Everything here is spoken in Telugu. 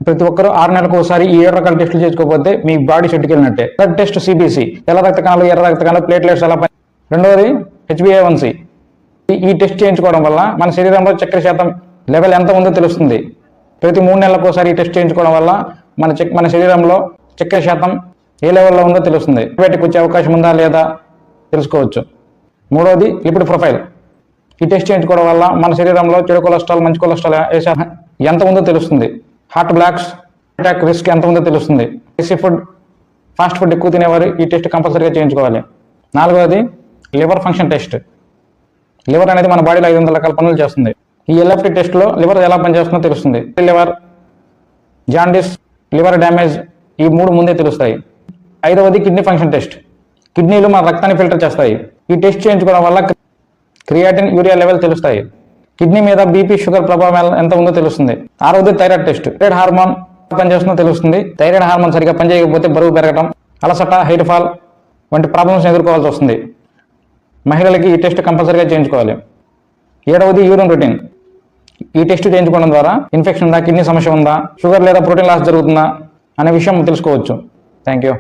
ప్రతి ఒక్కరూ 6 నెలలకు ఒకసారి ఈ 7 రకాల టెస్టులు చేసుకోకపోతే మీ బాడీ సెట్కి వెళ్ళినట్టే. బ్లడ్ టెస్ట్ సిబిసి, తెల్ల రక్త కణాలు, ఎర్ర రక్త కణాలు, ప్లేట్లెట్స్ ఎలా పని. రెండవది HbA1c. ఈ టెస్ట్ చేయించుకోవడం వల్ల మన శరీరంలో చక్కెర శాతం లెవెల్ ఎంత ఉందో తెలుస్తుంది. ప్రతి 3 నెలలకు ఒకసారి ఈ టెస్ట్ చేయించుకోవడం వల్ల మన శరీరంలో చక్కెర శాతం ఏ లెవెల్లో ఉందో తెలుస్తుంది. బయటకు వచ్చే అవకాశం ఉందా లేదా తెలుసుకోవచ్చు. మూడవది లిపిడ్ ప్రొఫైల్. ఈ టెస్ట్ చేయించుకోవడం వల్ల మన శరీరంలో చెడు కొలెస్ట్రాల్, మంచి కొలెస్ట్రాల్ ఎంత ఉందో తెలుస్తుంది. హార్ట్ బ్లాక్స్, అటాక్ రిస్క్ ఎంత ఉందో తెలుస్తుంది. స్పైసీ ఫుడ్, ఫాస్ట్ ఫుడ్ ఎక్కువ తినేవారు ఈ టెస్ట్ కంపల్సరీగా చేయించుకోవాలి. నాలుగవది లివర్ ఫంక్షన్ టెస్ట్. లివర్ అనేది మన బాడీలో 500 రకాల పనులు చేస్తుంది. ఈ LFT టెస్ట్లో లివర్ ఎలా పనిచేస్తుందో తెలుస్తుంది. లివర్, జాండిస్, లివర్ డ్యామేజ్ ఈ 3 ముందే తెలుస్తాయి. ఐదవది కిడ్నీ ఫంక్షన్ టెస్ట్. కిడ్నీలు మన రక్తాన్ని ఫిల్టర్ చేస్తాయి. ఈ టెస్ట్ చేయించుకోవడం వల్ల క్రియాటిన్, యూరియా లెవెల్ తెలుస్తాయి. కిడ్నీ మీద బీపీ, షుగర్ ప్రభావం ఎంత ఉందో తెలుస్తుంది. ఆరవది థైరాయిడ్ టెస్ట్. థైరాయిడ్ హార్మోన్ పనిచేస్తుందో తెలుస్తుంది. థైరాయిడ్ హార్మోన్ సరిగ్గా పనిచేయకపోతే బరువు పెరగడం, అలసట, హెయిర్ ఫాల్ వంటి ప్రాబ్లమ్స్ ఎదుర్కోవాల్సి వస్తుంది. మహిళలకి ఈ టెస్ట్ కంపల్సరీగా చేయించుకోవాలి. ఏడవది యూరిన్ రొటీన్. ఈ టెస్ట్ చేయించుకోవడం ద్వారా ఇన్ఫెక్షన్ ఉందా, కిడ్నీ సమస్య ఉందా, షుగర్ లేదా ప్రోటీన్ లాస్ జరుగుతుందా అనే విషయం తెలుసుకోవచ్చు. Thank you.